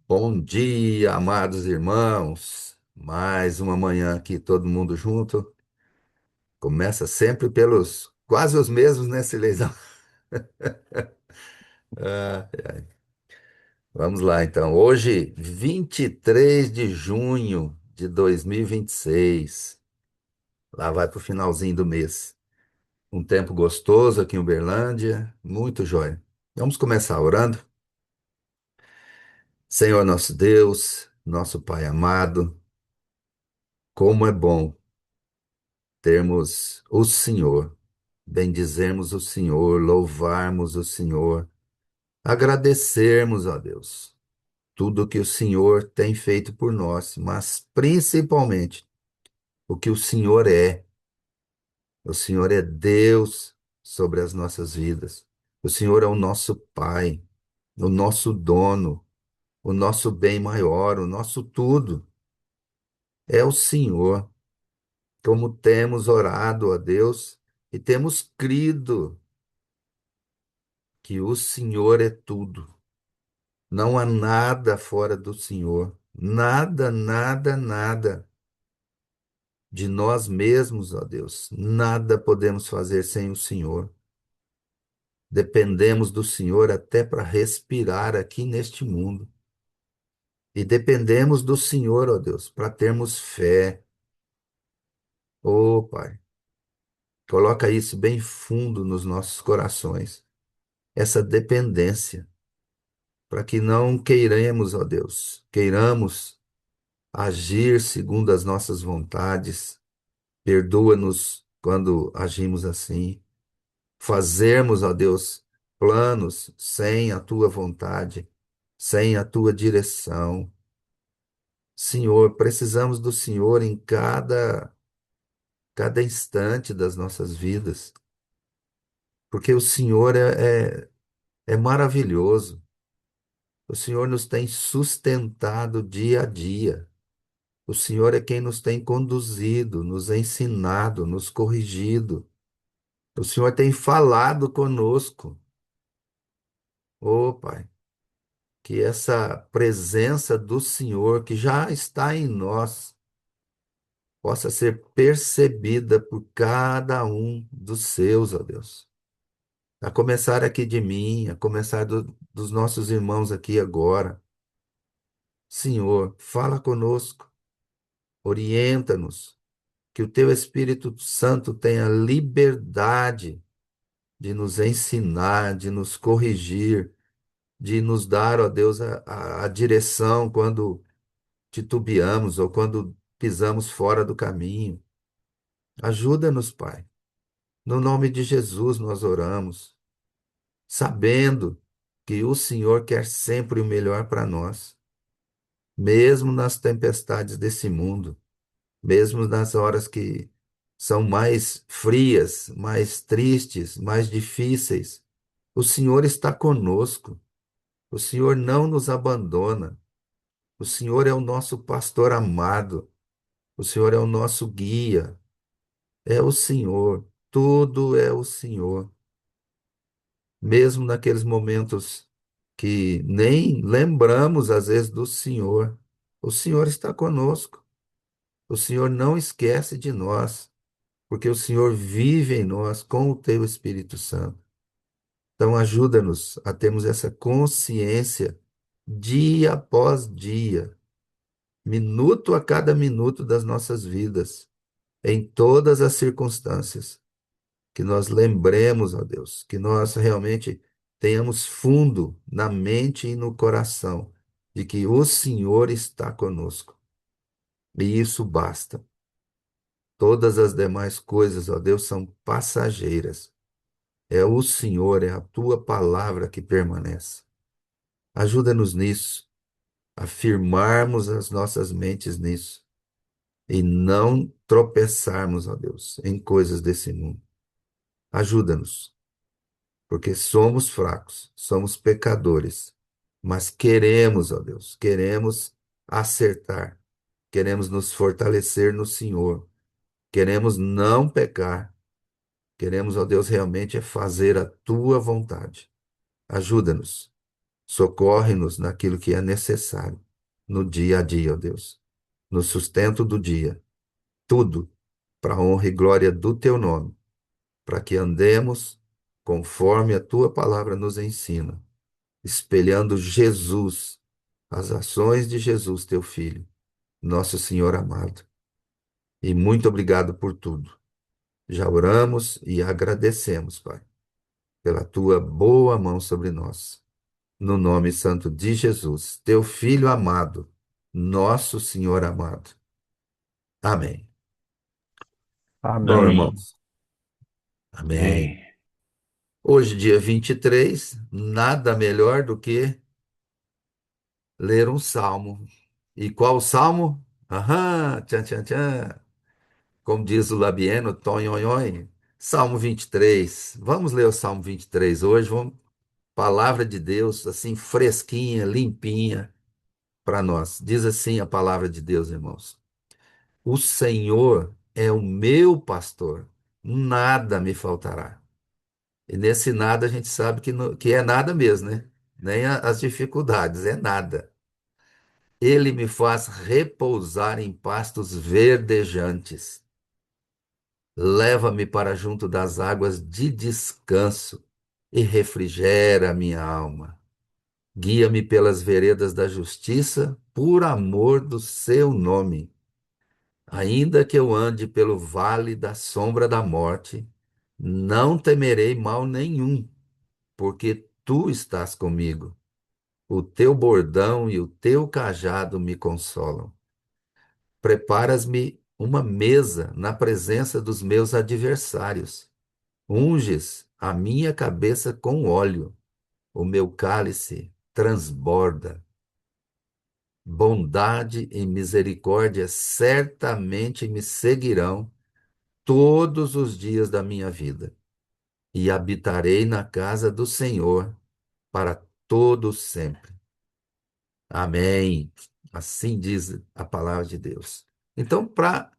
Bom dia, amados irmãos. Mais uma manhã aqui, todo mundo junto. Começa sempre pelos quase os mesmos, né, Sileizão? Ah, vamos lá, então. Hoje, 23 de junho de 2026. Lá vai para o finalzinho do mês. Um tempo gostoso aqui em Uberlândia. Muito jóia. Vamos começar orando. Senhor nosso Deus, nosso Pai amado, como é bom termos o Senhor, bendizermos o Senhor, louvarmos o Senhor, agradecermos a Deus tudo o que o Senhor tem feito por nós, mas principalmente o que o Senhor é. O Senhor é Deus sobre as nossas vidas. O Senhor é o nosso Pai, o nosso dono, o nosso bem maior, o nosso tudo. É o Senhor. Como temos orado a Deus e temos crido que o Senhor é tudo. Não há nada fora do Senhor. Nada, nada, nada de nós mesmos, ó Deus. Nada podemos fazer sem o Senhor. Dependemos do Senhor até para respirar aqui neste mundo. E dependemos do Senhor, ó Deus, para termos fé. Ô Pai, coloca isso bem fundo nos nossos corações. Essa dependência, para que não queiramos, ó Deus, queiramos agir segundo as nossas vontades. Perdoa-nos quando agimos assim. Fazermos, ó Deus, planos sem a tua vontade, sem a tua direção. Senhor, precisamos do Senhor em cada instante das nossas vidas, porque o Senhor é maravilhoso. O Senhor nos tem sustentado dia a dia. O Senhor é quem nos tem conduzido, nos ensinado, nos corrigido. O Senhor tem falado conosco. Ô Pai, que essa presença do Senhor que já está em nós possa ser percebida por cada um dos seus, ó Deus. A começar aqui de mim, a começar dos nossos irmãos aqui agora. Senhor, fala conosco, orienta-nos, que o Teu Espírito Santo tenha liberdade de nos ensinar, de nos corrigir, de nos dar, ó Deus, a direção quando titubeamos ou quando pisamos fora do caminho. Ajuda-nos, Pai. No nome de Jesus nós oramos, sabendo que o Senhor quer sempre o melhor para nós, mesmo nas tempestades desse mundo, mesmo nas horas que são mais frias, mais tristes, mais difíceis. O Senhor está conosco. O Senhor não nos abandona. O Senhor é o nosso pastor amado. O Senhor é o nosso guia. É o Senhor. Tudo é o Senhor. Mesmo naqueles momentos que nem lembramos, às vezes, do Senhor, o Senhor está conosco. O Senhor não esquece de nós, porque o Senhor vive em nós com o teu Espírito Santo. Então, ajuda-nos a termos essa consciência dia após dia, minuto a cada minuto das nossas vidas, em todas as circunstâncias, que nós lembremos, ó Deus, que nós realmente tenhamos fundo na mente e no coração de que o Senhor está conosco. E isso basta. Todas as demais coisas, ó Deus, são passageiras. É o Senhor, é a tua palavra que permanece. Ajuda-nos nisso, a firmarmos as nossas mentes nisso e não tropeçarmos, ó Deus, em coisas desse mundo. Ajuda-nos, porque somos fracos, somos pecadores, mas queremos, ó Deus, queremos acertar, queremos nos fortalecer no Senhor, queremos não pecar, queremos, ó Deus, realmente é fazer a tua vontade. Ajuda-nos. Socorre-nos naquilo que é necessário, no dia a dia, ó Deus, no sustento do dia, tudo para a honra e glória do teu nome, para que andemos conforme a tua palavra nos ensina, espelhando Jesus, as ações de Jesus, teu filho, nosso Senhor amado. E muito obrigado por tudo. Já oramos e agradecemos, Pai, pela tua boa mão sobre nós. No nome santo de Jesus, teu filho amado, nosso Senhor amado. Amém. Bom, Amém. irmãos, amém. Amém. Hoje, dia 23, nada melhor do que ler um salmo. E qual salmo? Aham, tchan, tchan, tchan. Como diz o Labieno, tonhonhon. Salmo 23. Vamos ler o Salmo 23 hoje. Vamos, palavra de Deus, assim, fresquinha, limpinha para nós. Diz assim a palavra de Deus, irmãos. O Senhor é o meu pastor, nada me faltará. E nesse nada a gente sabe que é nada mesmo, né? Nem as dificuldades, é nada. Ele me faz repousar em pastos verdejantes. Leva-me para junto das águas de descanso e refrigera a minha alma. Guia-me pelas veredas da justiça, por amor do seu nome. Ainda que eu ande pelo vale da sombra da morte, não temerei mal nenhum, porque tu estás comigo. O teu bordão e o teu cajado me consolam. Preparas-me uma mesa na presença dos meus adversários. Unges a minha cabeça com óleo, o meu cálice transborda. Bondade e misericórdia certamente me seguirão todos os dias da minha vida, e habitarei na casa do Senhor para todo sempre. Amém. Assim diz a palavra de Deus. Então, para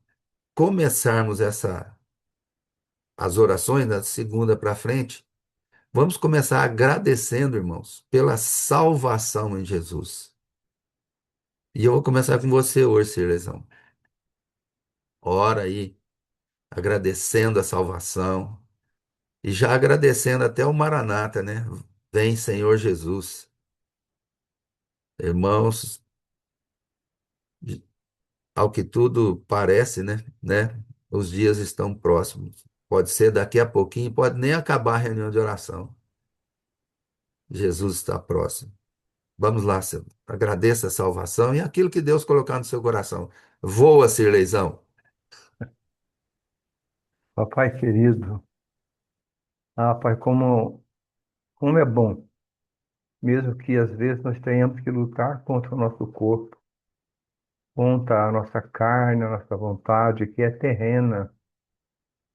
começarmos as orações da segunda para frente, vamos começar agradecendo, irmãos, pela salvação em Jesus. E eu vou começar com você hoje, Cirlezão. Ora aí, agradecendo a salvação e já agradecendo até o Maranata, né? Vem, Senhor Jesus. Irmãos, ao que tudo parece, né? Os dias estão próximos. Pode ser daqui a pouquinho, pode nem acabar a reunião de oração. Jesus está próximo. Vamos lá, Senhor. Agradeça a salvação e aquilo que Deus colocar no seu coração. Voa, Cirleizão. Papai querido, Pai, como é bom, mesmo que às vezes nós tenhamos que lutar contra o nosso corpo, contra a nossa carne, a nossa vontade, que é terrena,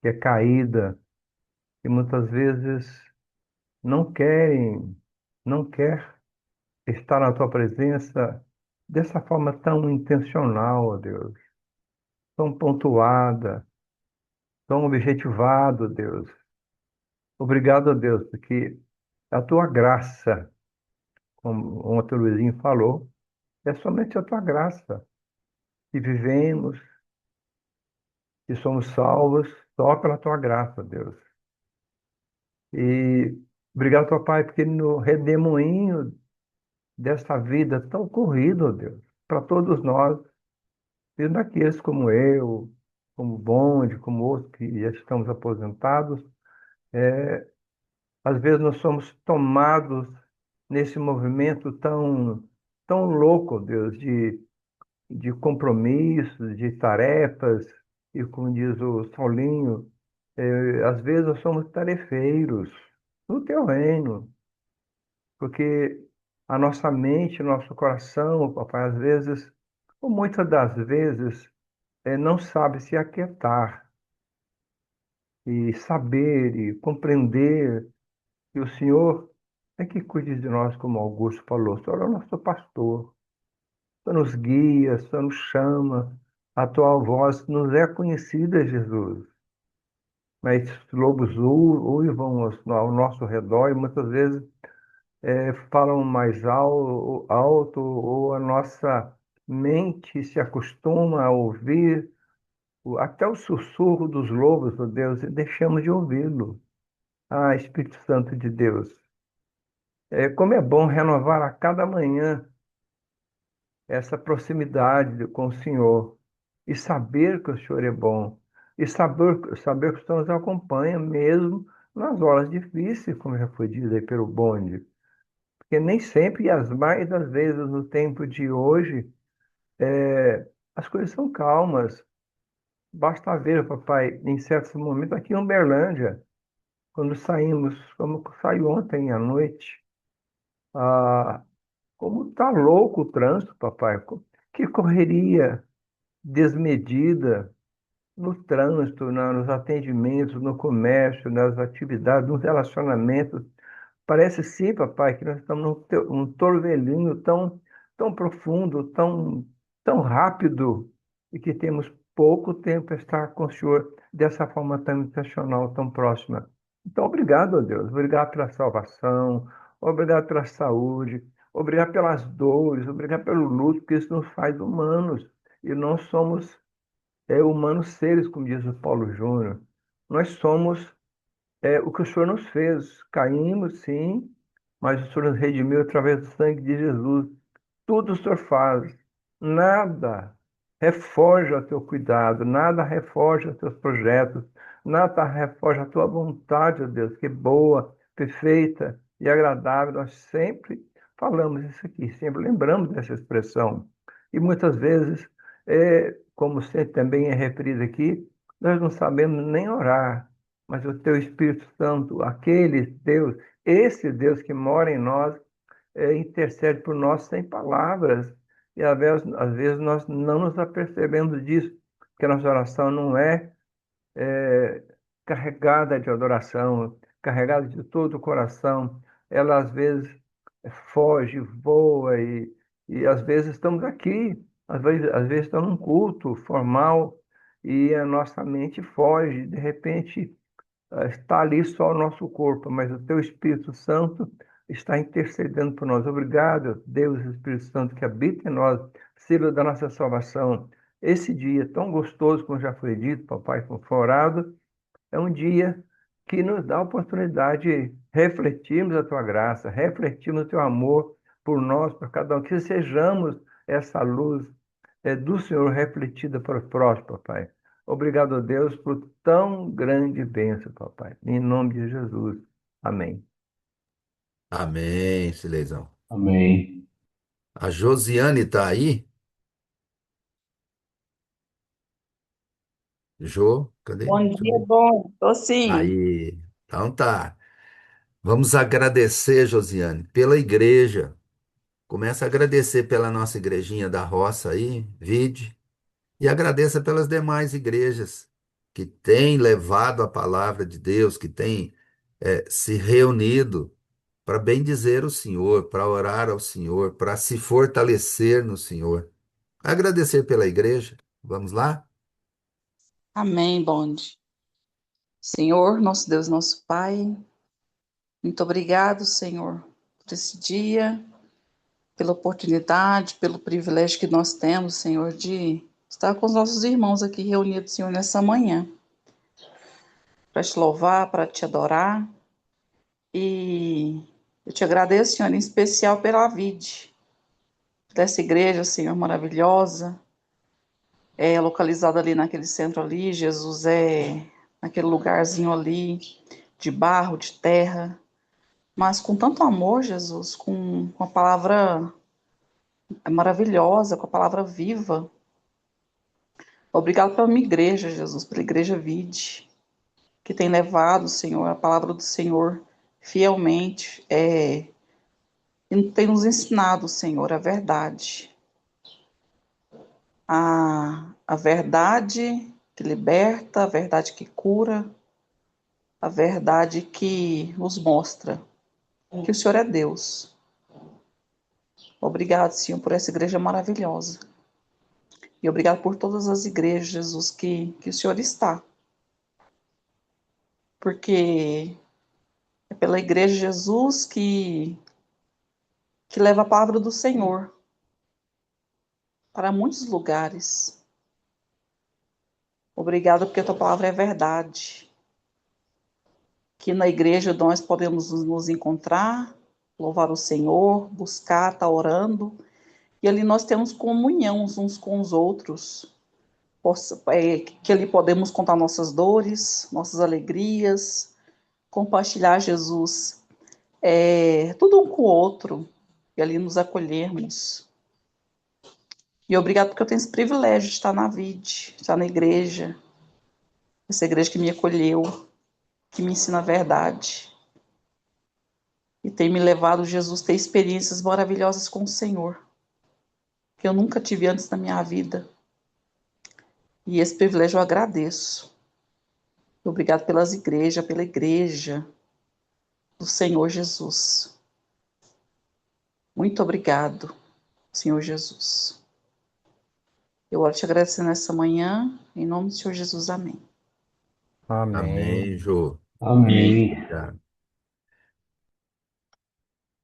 que é caída, e muitas vezes não querem, não quer estar na tua presença dessa forma tão intencional, ó Deus, tão pontuada, tão objetivado, Deus. Obrigado, a Deus, porque a tua graça, como ontem o Luizinho falou, é somente a tua graça que vivemos, que somos salvos só pela tua graça, Deus. E obrigado, papai, porque no redemoinho dessa vida tão corrida, ó Deus, para todos nós, mesmo aqueles como eu, como Bonde, como outros que já estamos aposentados, às vezes nós somos tomados nesse movimento tão louco, ó Deus, de compromissos, de tarefas, e como diz o Saulinho, às vezes nós somos tarefeiros no teu reino, porque a nossa mente, o nosso coração, papai, às vezes, ou muitas das vezes, não sabe se aquietar e saber e compreender que o Senhor é que cuide de nós, como Augusto falou. O Senhor é o nosso pastor, o Senhor nos guia, o Senhor nos chama, a tua voz nos é conhecida, Jesus. Mas lobos uivam ao nosso redor e muitas vezes falam mais alto, ou a nossa mente se acostuma a ouvir até o sussurro dos lobos, ó Deus, e deixamos de ouvi-lo. Ah, Espírito Santo de Deus, como é bom renovar a cada manhã essa proximidade com o Senhor e saber que o Senhor é bom e saber que o Senhor nos acompanha mesmo nas horas difíceis, como já foi dito aí pelo bonde. Porque nem sempre, e as mais das vezes no tempo de hoje, as coisas são calmas. Basta ver, papai, em certos momentos aqui em Uberlândia, quando saímos, como saiu ontem à noite, ah, como tá louco o trânsito, papai. Que correria desmedida no trânsito, nos atendimentos, no comércio, nas atividades, nos relacionamentos. Parece sim, papai, que nós estamos num torvelinho tão profundo, tão rápido, e que temos pouco tempo para estar com o Senhor dessa forma tão intencional, tão próxima. Então, obrigado, ó Deus. Obrigado pela salvação, obrigado pela saúde, obrigado pelas dores, obrigado pelo luto, porque isso nos faz humanos. E nós somos humanos seres, como diz o Paulo Júnior. Nós somos o que o Senhor nos fez. Caímos, sim, mas o Senhor nos redimiu através do sangue de Jesus. Tudo o Senhor faz. Nada refoge ao teu cuidado, nada refoge aos teus projetos, nada refoge à tua vontade, ó Deus, que é boa, perfeita e agradável. Nós sempre falamos isso aqui, sempre lembramos dessa expressão. E muitas vezes, como sempre também é referido aqui, nós não sabemos nem orar, mas o teu Espírito Santo, aquele Deus, esse Deus que mora em nós, intercede por nós sem palavras. E às vezes nós não nos apercebemos disso, porque a nossa oração não é carregada de adoração, carregada de todo o coração. Ela às vezes foge, voa, e às vezes estamos aqui, às vezes estamos num culto formal e a nossa mente foge, de repente está ali só o nosso corpo, mas o teu Espírito Santo está intercedendo por nós. Obrigado, Deus, Espírito Santo, que habita em nós, selo da nossa salvação. Esse dia tão gostoso, como já foi dito, papai, como foi orado, é um dia que nos dá a oportunidade de refletirmos a tua graça, refletirmos o teu amor por nós, por cada um, que sejamos essa luz do Senhor refletida para os próximos, papai. Obrigado a Deus por tão grande bênção, papai. Em nome de Jesus. Amém. Amém, Silezão. Amém. A Josiane tá aí? Jô, cadê? Bom Deixa eu dia, ver. bom. Tô sim. Aí, então tá. Vamos agradecer, Josiane, pela igreja. Começa a agradecer pela nossa igrejinha da roça aí, vide, e agradeça pelas demais igrejas que têm levado a palavra de Deus, que têm se reunido para bendizer o Senhor, para orar ao Senhor, para se fortalecer no Senhor. Agradecer pela igreja. Vamos lá? Amém, bonde. Senhor, nosso Deus, nosso Pai, muito obrigado, Senhor, por esse dia, pela oportunidade, pelo privilégio que nós temos, Senhor, de estar com os nossos irmãos aqui reunidos, Senhor, nessa manhã, para te louvar, para te adorar. E eu te agradeço, Senhor, em especial pela vida dessa igreja, Senhor, maravilhosa, localizada ali naquele centro ali, Jesus, naquele lugarzinho ali, de barro, de terra, mas com tanto amor, Jesus, com a palavra maravilhosa, com a palavra viva. Obrigado pela minha igreja, Jesus, pela igreja Vide, que tem levado, Senhor, a palavra do Senhor fielmente, e tem nos ensinado, Senhor, a verdade. A verdade que liberta, a verdade que cura, a verdade que nos mostra que o Senhor é Deus. Obrigado, Senhor, por essa igreja maravilhosa. E obrigado por todas as igrejas, Jesus, que o Senhor está. Porque é pela igreja, Jesus, que que leva a palavra do Senhor para muitos lugares. Obrigada porque a tua palavra é verdade. Que na igreja nós podemos nos encontrar, louvar o Senhor, buscar, estar orando, e ali nós temos comunhão uns com os outros. Que ali podemos contar nossas dores, nossas alegrias, compartilhar Jesus, tudo um com o outro, e ali nos acolhermos. E obrigado porque eu tenho esse privilégio de estar na VID, estar na igreja, essa igreja que me acolheu, que me ensina a verdade. E tem me levado, Jesus, a ter experiências maravilhosas com o Senhor, que eu nunca tive antes na minha vida. E esse privilégio eu agradeço. Obrigado pelas igrejas, pela igreja do Senhor Jesus. Muito obrigado, Senhor Jesus. Eu oro te agradecer nessa manhã, em nome do Senhor Jesus, amém. Amém. Amém, Jô. Amém. Obrigado.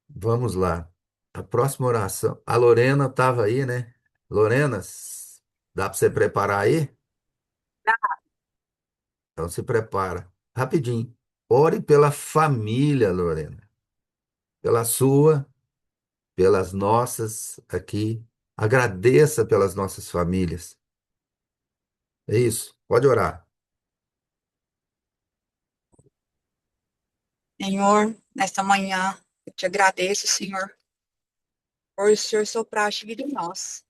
Vamos lá. A próxima oração. A Lorena estava aí, né? Lorena, dá para você preparar aí? Então se prepara. Rapidinho. Ore pela família, Lorena. Pela sua, pelas nossas aqui. Agradeça pelas nossas famílias. É isso. Pode orar. Senhor, nesta manhã, eu te agradeço, Senhor, por o Senhor soprar a vida em nós.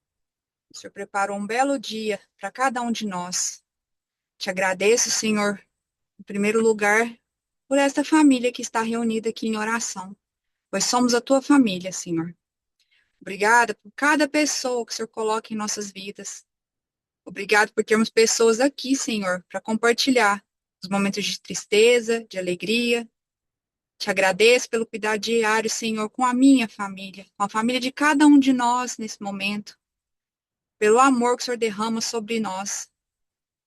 O Senhor preparou um belo dia para cada um de nós. Te agradeço, Senhor, em primeiro lugar, por esta família que está reunida aqui em oração, pois somos a tua família, Senhor. Obrigada por cada pessoa que o Senhor coloca em nossas vidas. Obrigado por termos pessoas aqui, Senhor, para compartilhar os momentos de tristeza, de alegria. Te agradeço pelo cuidado diário, Senhor, com a minha família, com a família de cada um de nós nesse momento, pelo amor que o Senhor derrama sobre nós.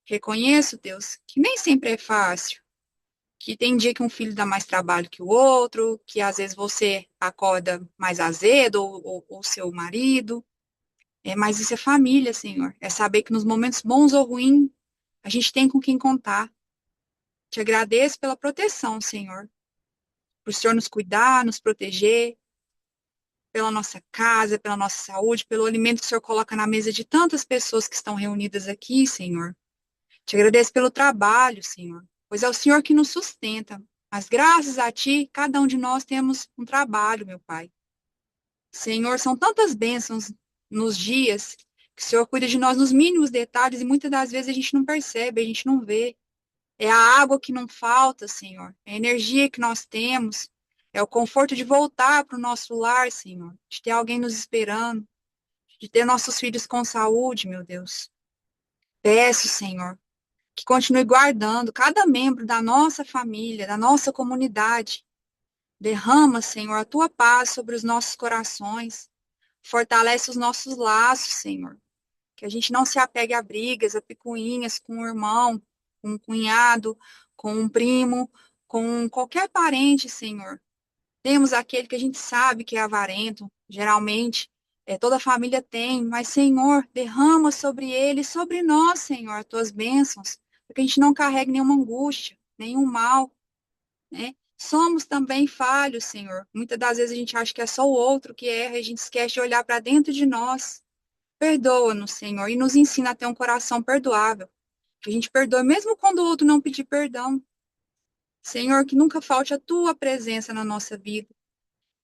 Reconheço, Deus, que nem sempre é fácil, que tem dia que um filho dá mais trabalho que o outro, que às vezes você acorda mais azedo, ou seu marido, mas isso é família, Senhor. É saber que nos momentos bons ou ruins, a gente tem com quem contar. Te agradeço pela proteção, Senhor, por o Senhor nos cuidar, nos proteger, pela nossa casa, pela nossa saúde, pelo alimento que o Senhor coloca na mesa de tantas pessoas que estão reunidas aqui, Senhor. Te agradeço pelo trabalho, Senhor, pois é o Senhor que nos sustenta. Mas graças a Ti, cada um de nós temos um trabalho, meu Pai. Senhor, são tantas bênçãos nos dias que o Senhor cuida de nós nos mínimos detalhes e muitas das vezes a gente não percebe, a gente não vê. É a água que não falta, Senhor. É a energia que nós temos. É o conforto de voltar para o nosso lar, Senhor. De ter alguém nos esperando. De ter nossos filhos com saúde, meu Deus. Peço, Senhor, que continue guardando cada membro da nossa família, da nossa comunidade. Derrama, Senhor, a tua paz sobre os nossos corações. Fortalece os nossos laços, Senhor. Que a gente não se apegue a brigas, a picuinhas com o irmão, com um cunhado, com um primo, com qualquer parente, Senhor. Temos aquele que a gente sabe que é avarento, geralmente, toda a família tem, mas, Senhor, derrama sobre ele e sobre nós, Senhor, as tuas bênçãos, para que a gente não carregue nenhuma angústia, nenhum mal, né? Somos também falhos, Senhor. Muitas das vezes a gente acha que é só o outro que erra e a gente esquece de olhar para dentro de nós. Perdoa-nos, Senhor, e nos ensina a ter um coração perdoável. Que a gente perdoe mesmo quando o outro não pedir perdão. Senhor, que nunca falte a tua presença na nossa vida.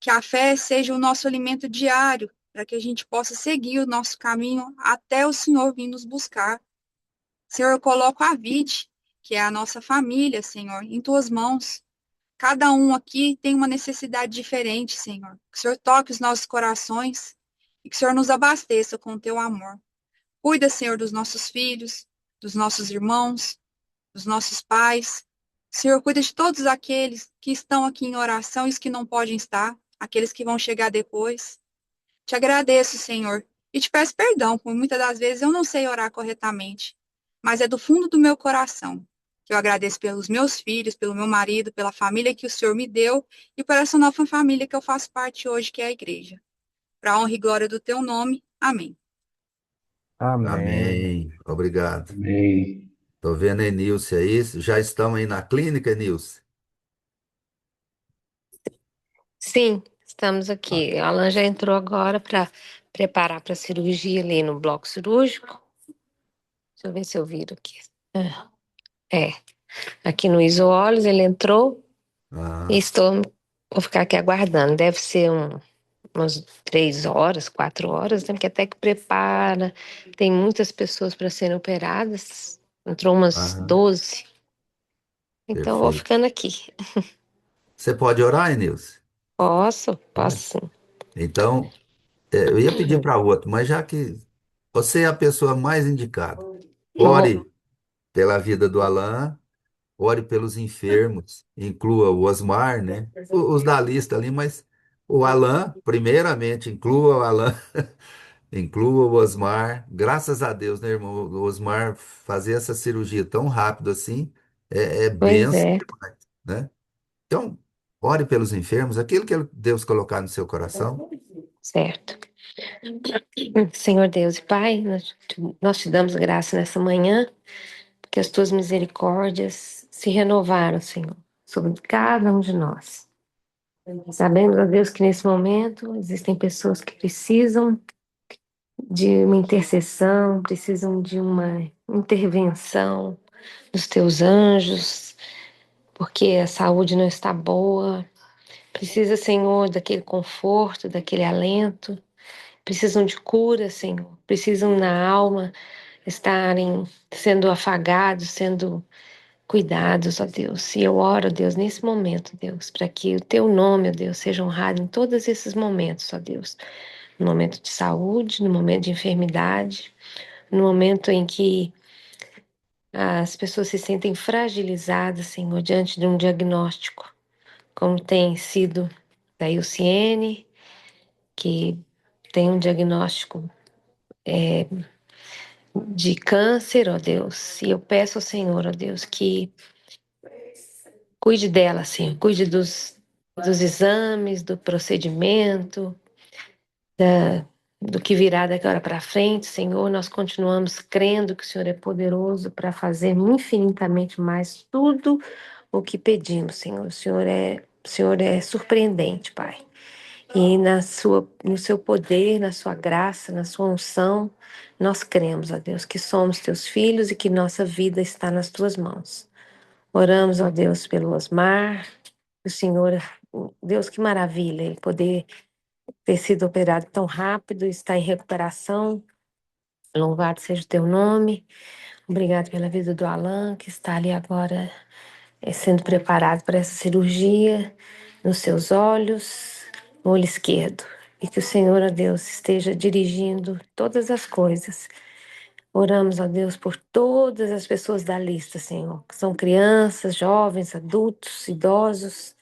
Que a fé seja o nosso alimento diário, para que a gente possa seguir o nosso caminho até o Senhor vir nos buscar. Senhor, eu coloco a VID, que é a nossa família, Senhor, em tuas mãos. Cada um aqui tem uma necessidade diferente, Senhor. Que o Senhor toque os nossos corações e que o Senhor nos abasteça com o teu amor. Cuida, Senhor, dos nossos filhos, dos nossos irmãos, dos nossos pais. Senhor, cuida de todos aqueles que estão aqui em oração e os que não podem estar, aqueles que vão chegar depois. Te agradeço, Senhor, e te peço perdão, por muitas das vezes eu não sei orar corretamente, mas é do fundo do meu coração que eu agradeço pelos meus filhos, pelo meu marido, pela família que o Senhor me deu e por essa nova família que eu faço parte hoje, que é a igreja. para a honra e glória do teu nome. Amém. Amém. Amém. Obrigado. Amém. Tô vendo a Enilce aí. Já estão aí na clínica, Enilce? Sim, estamos aqui. A Alan já entrou agora para preparar para a cirurgia ali no bloco cirúrgico. Deixa eu ver se eu viro aqui. É, aqui no Isoolhos ele entrou e Ah, estou, vou ficar aqui aguardando. Deve ser umas 3 horas, 4 horas, né? Porque até que prepara. Tem muitas pessoas para serem operadas. Entrou umas ah, 12. Então eu vou perfeito. ficando aqui. Você pode orar, Enilce? Posso? Posso Pode. sim. Então, eu ia pedir para outro, mas já que você é a pessoa mais indicada, Vou- ore pela vida do Alan, ore pelos enfermos, inclua o Osmar, né? Os da lista ali, mas o Alan, primeiramente, inclua o Alan, inclua o Osmar. Graças a Deus, né, irmão? O Osmar fazer essa cirurgia tão rápido assim é Pois benção é, demais, né? Então, ore pelos enfermos, aquilo que Deus colocar no seu coração. certo. Senhor Deus e Pai, nós te damos graça nessa manhã, porque as tuas misericórdias se renovaram, Senhor, sobre cada um de nós. Sabemos, ó Deus, que nesse momento existem pessoas que precisam de uma intercessão, precisam de uma intervenção dos teus anjos, porque a saúde não está boa. Precisa, Senhor, daquele conforto, daquele alento. Precisam de cura, Senhor. Precisam na alma estarem sendo afagados, sendo cuidados, ó Deus. E eu oro, Deus, nesse momento, Deus, para que o teu nome, ó Deus, seja honrado em todos esses momentos, ó Deus. No momento de saúde, no momento de enfermidade, no momento em que as pessoas se sentem fragilizadas, Senhor, diante de um diagnóstico, como tem sido da Ilciene, que tem um diagnóstico de câncer, ó Deus. E eu peço ao Senhor, ó Deus, que cuide dela, Senhor, cuide dos exames, do procedimento, do que virá daqui agora para frente, Senhor. Nós continuamos crendo que o Senhor é poderoso para fazer infinitamente mais tudo o que pedimos, Senhor. O Senhor é surpreendente, Pai. E no seu poder, na sua graça, na sua unção, nós cremos, ó Deus, que somos teus filhos e que nossa vida está nas tuas mãos. Oramos, ó Deus, pelo Osmar, o Senhor, Deus, que maravilha, ele poder ter sido operado tão rápido, está em recuperação. Louvado seja o teu nome. Obrigado pela vida do Alan, que está ali agora sendo preparado para essa cirurgia nos seus olhos, no olho esquerdo. E que o Senhor, ó Deus, esteja dirigindo todas as coisas. Oramos, ó Deus, por todas as pessoas da lista, Senhor, que são crianças, jovens, adultos, idosos,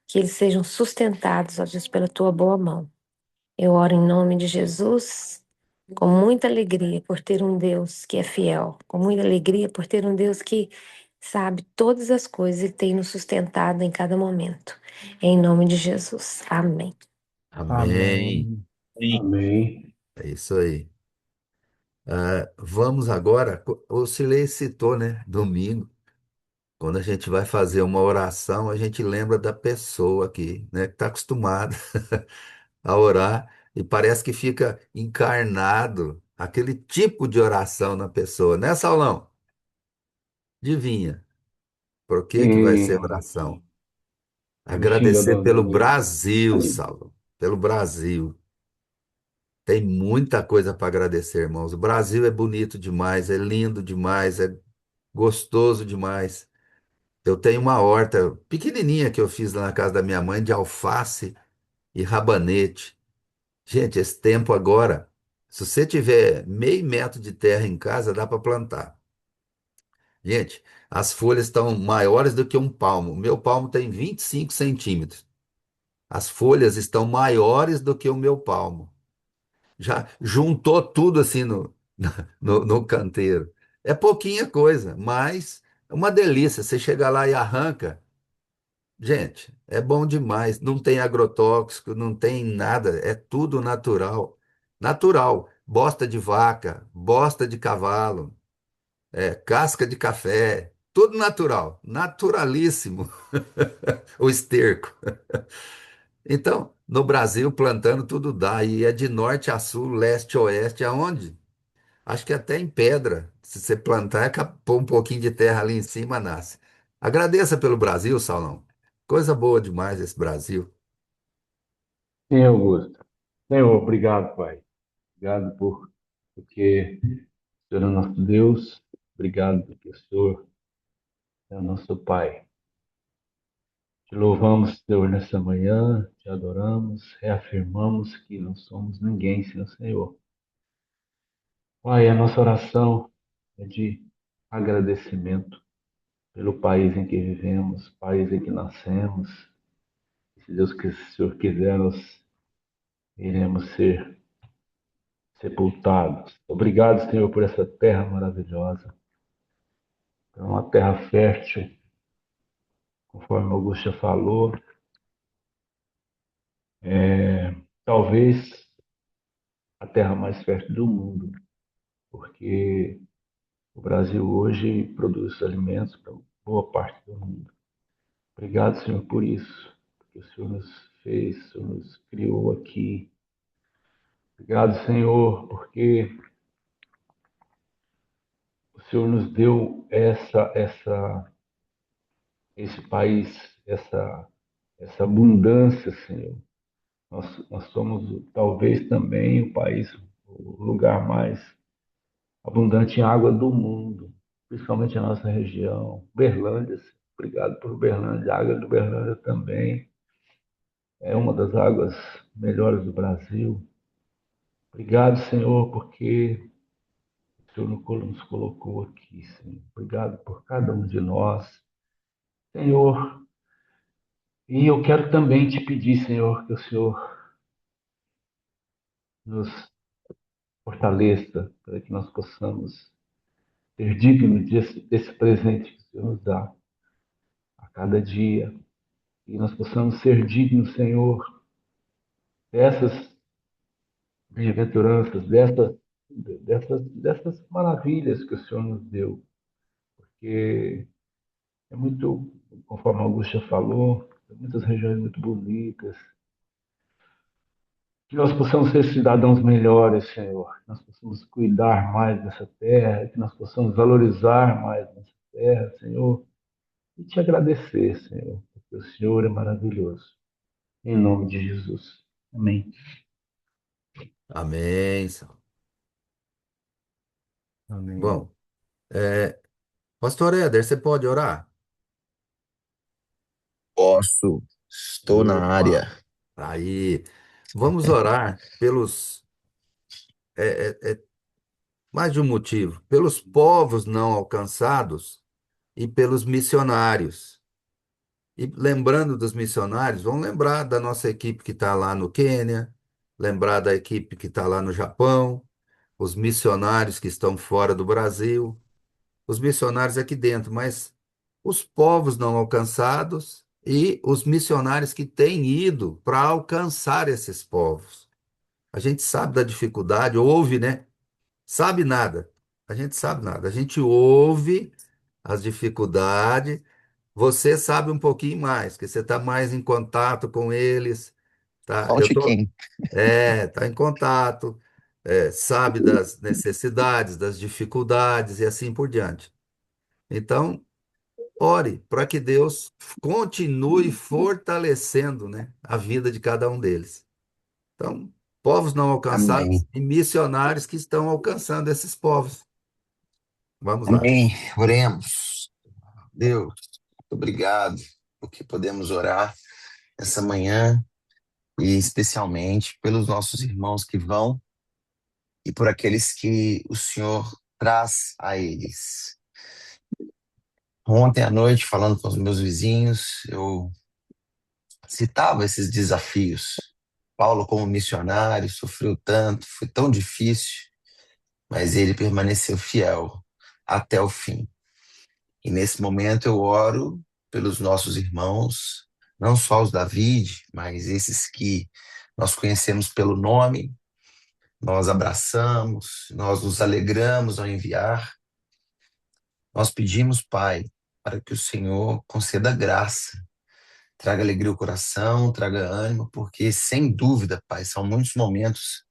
que eles sejam sustentados, ó Deus, pela tua boa mão. Eu oro em nome de Jesus, com muita alegria por ter um Deus que é fiel, com muita alegria por ter um Deus que sabe todas as coisas e tem nos sustentado em cada momento. Em nome de Jesus. Amém. Amém. Amém. Amém. É isso aí. Vamos agora. O Silei citou, né? Domingo. Quando a gente vai fazer uma oração, a gente lembra da pessoa aqui, né? Que está acostumada a orar e parece que fica encarnado aquele tipo de oração na pessoa, né, Saulão? Adivinha? Por que que vai ser Hum, oração? me xinga Agradecer pelo do... Brasil, Saulo. Pelo Brasil. Tem muita coisa para agradecer, irmãos. O Brasil é bonito demais, é lindo demais, é gostoso demais. Eu tenho uma horta pequenininha que eu fiz lá na casa da minha mãe de alface e rabanete. Gente, esse tempo agora, se você tiver meio metro de terra em casa, dá para plantar. Gente, as folhas estão maiores do que um palmo. O meu palmo tem 25 centímetros. As folhas estão maiores do que o meu palmo. Já juntou tudo assim no canteiro. É pouquinha coisa, mas é uma delícia. Você chega lá e arranca. Gente, é bom demais. Não tem agrotóxico, não tem nada, é tudo natural. Natural. Bosta de vaca, bosta de cavalo, casca de café, tudo natural. Naturalíssimo. O esterco. Então, no Brasil, plantando tudo dá. E é de norte a sul, leste a oeste, aonde? Acho que até em pedra. Se você plantar, pôr um pouquinho de terra ali em cima, nasce. Agradeça pelo Brasil, Saulão. Coisa boa demais esse Brasil. Sim, Augusto. Senhor, obrigado, Pai. Obrigado porque o Senhor é nosso Deus. Obrigado porque o Senhor é o nosso Pai. Te louvamos, Senhor, nessa manhã, te adoramos, reafirmamos que não somos ninguém sem o Senhor. Pai, a nossa oração é de agradecimento pelo país em que vivemos, país em que nascemos. Se Deus, se o Senhor quiser, nós iremos ser sepultados. Obrigado, Senhor, por essa terra maravilhosa. É uma terra fértil, conforme Augusto já falou. Talvez a terra mais fértil do mundo, porque o Brasil hoje produz alimentos para boa parte do mundo. Obrigado, Senhor, por isso, porque o Senhor nos fez, o Senhor nos criou aqui. Obrigado, Senhor, porque o Senhor nos deu esse país, essa abundância, Senhor. Nós somos talvez também o país, o lugar mais abundante em água do mundo, principalmente a nossa região, Berlândia. Obrigado por Berlândia. A água do Berlândia também é uma das águas melhores do Brasil. Obrigado, Senhor, porque o Senhor nos colocou aqui, Senhor. Obrigado por cada um de nós, Senhor. E eu quero também te pedir, Senhor, que o Senhor nos fortaleça para que nós possamos ser dignos desse presente que o Senhor nos dá a cada dia. E nós possamos ser dignos, Senhor, dessas bem-aventuranças, dessas maravilhas que o Senhor nos deu. Porque é muito, conforme a Augusta falou, muitas regiões muito bonitas. Que nós possamos ser cidadãos melhores, Senhor. Que nós possamos cuidar mais dessa terra, que nós possamos valorizar mais nessa terra, Senhor. E te agradecer, Senhor, porque o Senhor é maravilhoso. Em nome de Jesus. Amém. Amém, Saulo. Amém. Bom, Pastor Éder, você pode orar? Posso, estou na Opa, área. aí. Vamos orar pelos. Mais de um motivo. Pelos povos não alcançados e pelos missionários. E lembrando dos missionários, vamos lembrar da nossa equipe que está lá no Quênia, lembrar da equipe que está lá no Japão, os missionários que estão fora do Brasil, os missionários aqui dentro, mas os povos não alcançados e os missionários que têm ido para alcançar esses povos. A gente sabe da dificuldade, ouve, né? Sabe nada. A gente sabe nada. A gente ouve as dificuldades. Você sabe um pouquinho mais, porque você está mais em contato com eles, tá? Só um tiquinho. Tá em contato, sabe das necessidades, das dificuldades e assim por diante. Então, ore para que Deus continue fortalecendo, né, a vida de cada um deles. Então, povos não alcançados Amém. e missionários que estão alcançando esses povos. Vamos lá. Amém. Oremos. Deus, muito obrigado porque podemos orar essa manhã e especialmente pelos nossos irmãos que vão e por aqueles que o Senhor traz a eles. Ontem à noite, falando com os meus vizinhos, eu citava esses desafios. Paulo, como missionário, sofreu tanto, foi tão difícil, mas ele permaneceu fiel até o fim. E nesse momento eu oro pelos nossos irmãos não só os David, mas esses que nós conhecemos pelo nome, nós abraçamos, nós nos alegramos ao enviar. Nós pedimos, Pai, para que o Senhor conceda graça, traga alegria ao coração, traga ânimo, porque sem dúvida, Pai, são muitos momentos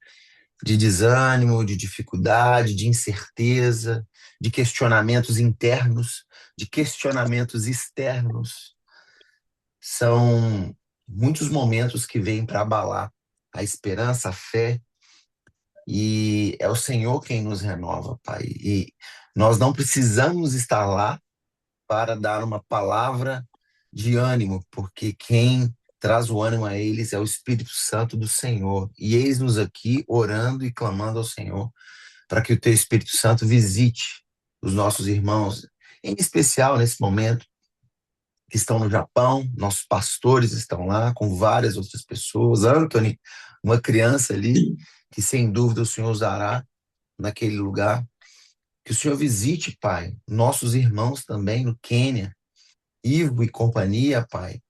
de desânimo, de dificuldade, de incerteza, de questionamentos internos, de questionamentos externos. São muitos momentos que vêm para abalar a esperança, a fé, e é o Senhor quem nos renova, Pai. E nós não precisamos estar lá para dar uma palavra de ânimo, porque quem traz o ânimo a eles é o Espírito Santo do Senhor. E eis-nos aqui orando e clamando ao Senhor para que o teu Espírito Santo visite os nossos irmãos, em especial nesse momento, que estão no Japão. Nossos pastores estão lá com várias outras pessoas. Anthony, uma criança ali, que sem dúvida o Senhor usará naquele lugar. Que o Senhor visite, Pai, nossos irmãos também no Quênia, Ivo e companhia, Pai.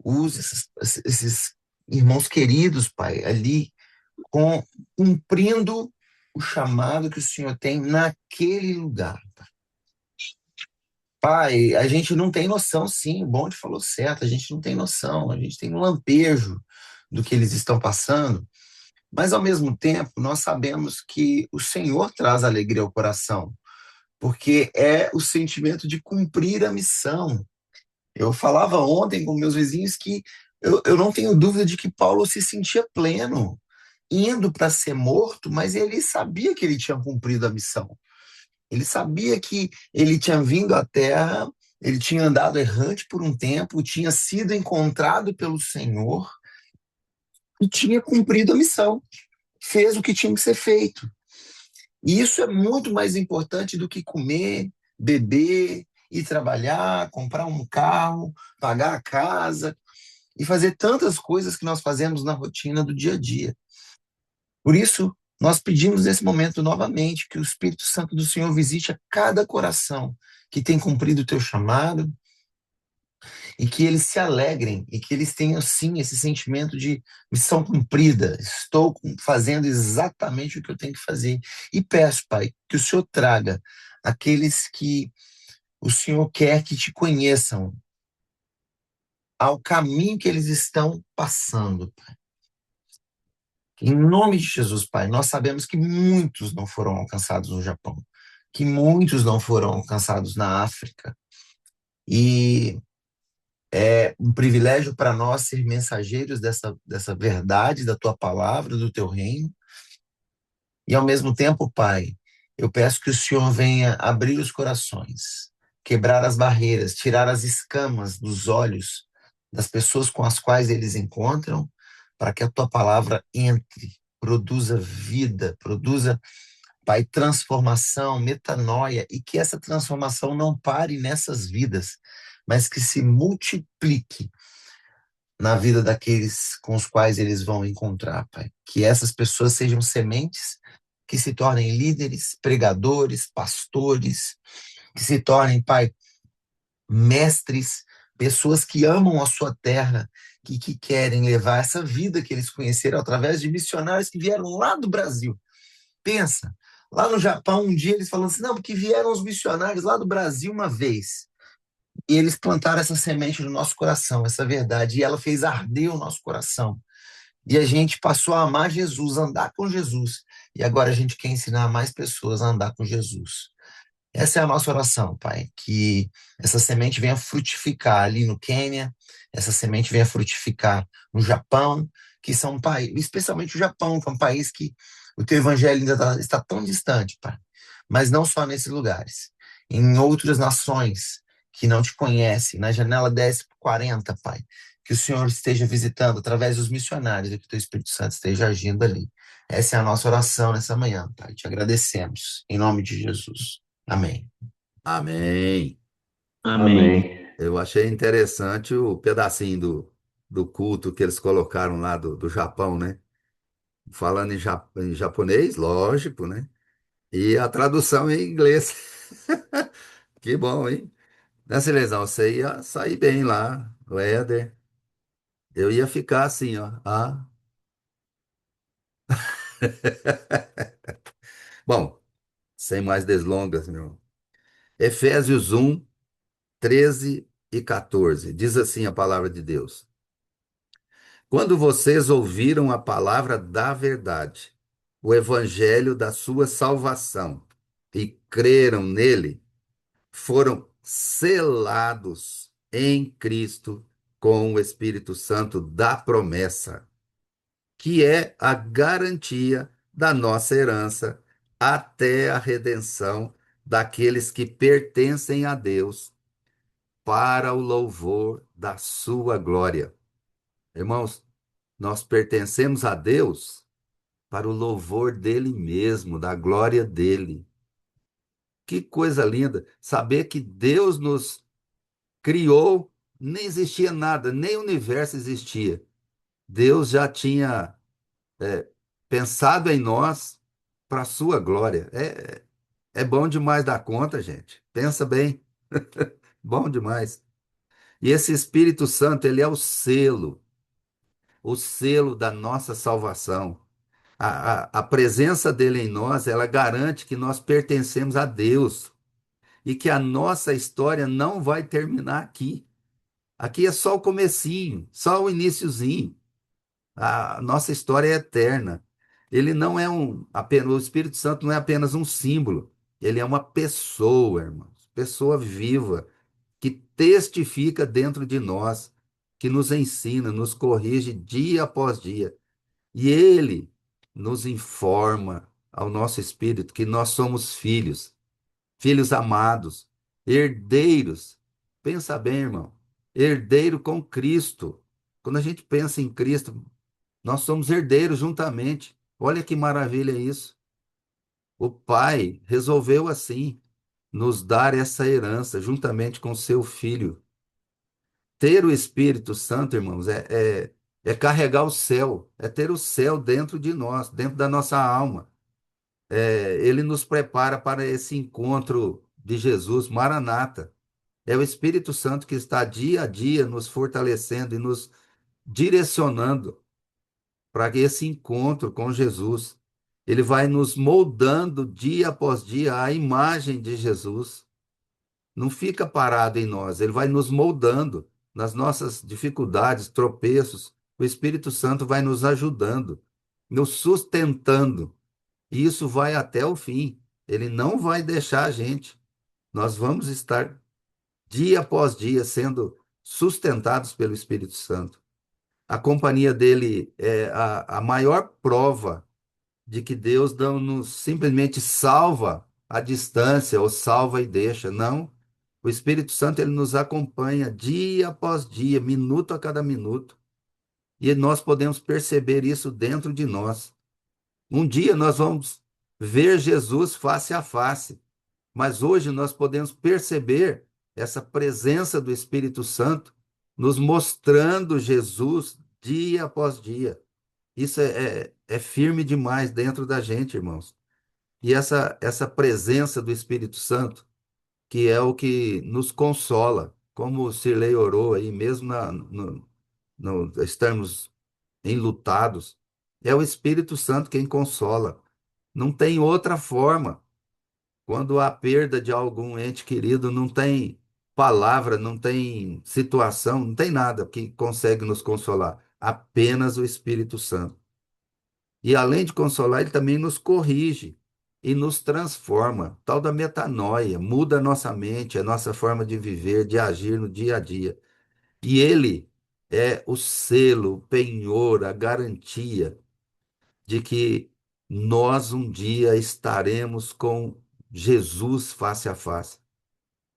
Use esses irmãos queridos, Pai, ali cumprindo o chamado que o Senhor tem naquele lugar. Pai, a gente não tem noção, sim, o Bonde falou certo, a gente não tem noção, a gente tem um lampejo do que eles estão passando, mas ao mesmo tempo nós sabemos que o Senhor traz alegria ao coração, porque é o sentimento de cumprir a missão. Eu falava ontem com meus vizinhos que eu não tenho dúvida de que Paulo se sentia pleno, indo para ser morto, mas ele sabia que ele tinha cumprido a missão. Ele sabia que ele tinha vindo à Terra, ele tinha andado errante por um tempo, tinha sido encontrado pelo Senhor e tinha cumprido a missão, fez o que tinha que ser feito. E isso é muito mais importante do que comer, beber, ir trabalhar, comprar um carro, pagar a casa e fazer tantas coisas que nós fazemos na rotina do dia a dia. Por isso, nós pedimos nesse momento novamente que o Espírito Santo do Senhor visite a cada coração que tem cumprido o teu chamado e que eles se alegrem e que eles tenham sim esse sentimento de missão cumprida. Estou fazendo exatamente o que eu tenho que fazer. E peço, Pai, que o Senhor traga aqueles que o Senhor quer que te conheçam ao caminho que eles estão passando, Pai. Em nome de Jesus, Pai, nós sabemos que muitos não foram alcançados no Japão, que muitos não foram alcançados na África. E é um privilégio para nós ser mensageiros dessa verdade, da tua palavra, do teu reino. E ao mesmo tempo, Pai, eu peço que o Senhor venha abrir os corações, quebrar as barreiras, tirar as escamas dos olhos das pessoas com as quais eles encontram, para que a tua palavra entre, produza vida, produza, Pai, transformação, metanoia, e que essa transformação não pare nessas vidas, mas que se multiplique na vida daqueles com os quais eles vão encontrar, Pai. Que essas pessoas sejam sementes que se tornem líderes, pregadores, pastores, que se tornem, Pai, mestres, pessoas que amam a sua terra, que querem levar essa vida que eles conheceram através de missionários que vieram lá do Brasil. Pensa, lá no Japão, um dia eles falam assim, não, porque vieram os missionários lá do Brasil uma vez. E eles plantaram essa semente no nosso coração, essa verdade, e ela fez arder o nosso coração. E a gente passou a amar Jesus, a andar com Jesus. E agora a gente quer ensinar mais pessoas a andar com Jesus. Essa é a nossa oração, Pai, que essa semente venha frutificar ali no Quênia, essa semente venha frutificar no Japão, que são países, especialmente o Japão, que é um país que o teu evangelho ainda está tão distante, Pai. Mas não só nesses lugares, em outras nações que não te conhecem, na janela 10 por 40, Pai, que o Senhor esteja visitando através dos missionários e que o teu Espírito Santo esteja agindo ali. Essa é a nossa oração nessa manhã, Pai. Te agradecemos, em nome de Jesus. Amém. Amém. Amém. Eu achei interessante o pedacinho do culto que eles colocaram lá do Japão, né? Falando em japonês, lógico, né? E a tradução em inglês. Que bom, hein? Nessa lesão, você ia sair bem lá, o Éder. Eu ia ficar assim, ó. Ah. Bom, sem mais delongas, meu irmão. Efésios 1, 13 e 14. Diz assim a palavra de Deus: Quando vocês ouviram a palavra da verdade, o evangelho da sua salvação, e creram nele, foram selados em Cristo com o Espírito Santo da promessa, que é a garantia da nossa herança até a redenção daqueles que pertencem a Deus, para o louvor da sua glória. Irmãos, nós pertencemos a Deus para o louvor dele mesmo, da glória dele. Que coisa linda saber que Deus nos criou, nem existia nada, nem o universo existia. Deus já tinha é, pensado em nós para a sua glória. É bom demais dar conta, gente. Pensa bem, bom demais. E esse Espírito Santo, ele é o selo da nossa salvação. A presença dele em nós, ela garante que nós pertencemos a Deus e que a nossa história não vai terminar aqui. Aqui é só o comecinho, só o iniciozinho. A nossa história é eterna. Ele não é apenas, o Espírito Santo não é apenas um símbolo, ele é uma pessoa, irmãos, pessoa viva que testifica dentro de nós, que nos ensina, nos corrige dia após dia. E ele nos informa ao nosso espírito que nós somos filhos, filhos amados, herdeiros. Pensa bem, irmão, herdeiro com Cristo. Quando a gente pensa em Cristo, nós somos herdeiros juntamente. Olha que maravilha isso. O Pai resolveu assim nos dar essa herança juntamente com seu filho. Ter o Espírito Santo, irmãos, é carregar o céu, é ter o céu dentro de nós, dentro da nossa alma. Ele nos prepara para esse encontro de Jesus, Maranata. É o Espírito Santo que está dia a dia nos fortalecendo e nos direcionando para esse encontro com Jesus. Ele vai nos moldando dia após dia à imagem de Jesus. Não fica parado em nós, ele vai nos moldando nas nossas dificuldades, tropeços. O Espírito Santo vai nos ajudando, nos sustentando. E isso vai até o fim. Ele não vai deixar a gente. Nós vamos estar dia após dia sendo sustentados pelo Espírito Santo. A companhia dele é a maior prova de que Deus não nos simplesmente salva à distância ou salva e deixa. Não. O Espírito Santo ele nos acompanha dia após dia, minuto a cada minuto. E nós podemos perceber isso dentro de nós. Um dia nós vamos ver Jesus face a face, mas hoje nós podemos perceber essa presença do Espírito Santo nos mostrando Jesus dia após dia. Isso é firme demais dentro da gente, irmãos. E essa presença do Espírito Santo, que é o que nos consola, como o Cirlei orou aí, mesmo estarmos enlutados, é o Espírito Santo quem consola. Não tem outra forma. Quando há perda de algum ente querido, não tem palavra, não tem situação, não tem nada que consegue nos consolar. Apenas o Espírito Santo. E além de consolar, ele também nos corrige e nos transforma, tal da metanoia, muda a nossa mente, a nossa forma de viver, de agir no dia a dia. E ele é o selo, o penhor, a garantia de que nós um dia estaremos com Jesus face a face.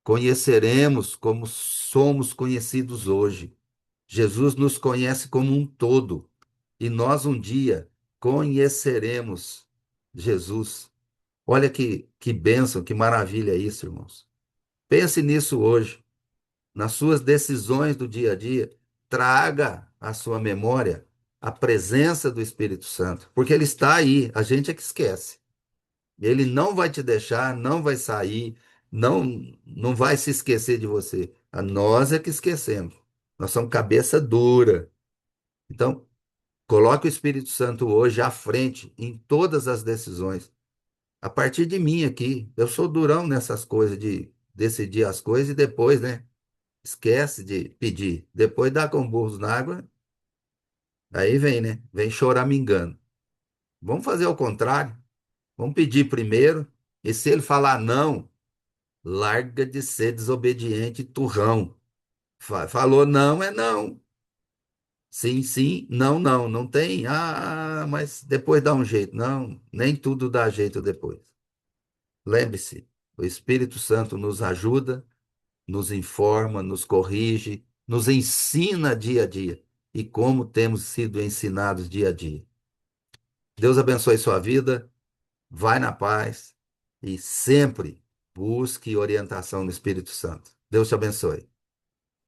Conheceremos como somos conhecidos hoje. Jesus nos conhece como um todo e nós um dia conheceremos Jesus. Olha que bênção, que maravilha isso, irmãos. Pense nisso hoje, nas suas decisões do dia a dia, traga à sua memória a presença do Espírito Santo, porque ele está aí, a gente é que esquece. Ele não vai te deixar, não vai sair, não vai se esquecer de você. A nós é que esquecemos. Nós somos cabeça dura. Então, coloque o Espírito Santo hoje à frente em todas as decisões. A partir de mim aqui, eu sou durão nessas coisas de decidir as coisas e depois, né? Esquece de pedir. Depois dá com burros na água, aí vem, né? Vem choramingando. Vamos fazer o contrário. Vamos pedir primeiro. E se ele falar não, larga de ser desobediente, e turrão. Falou não, é não. Sim, sim, não, não. Não tem. Mas depois dá um jeito. Não, nem tudo dá jeito depois. Lembre-se, o Espírito Santo nos ajuda, nos informa, nos corrige, nos ensina dia a dia. E como temos sido ensinados dia a dia. Deus abençoe sua vida, vai na paz e sempre busque orientação no Espírito Santo. Deus te abençoe.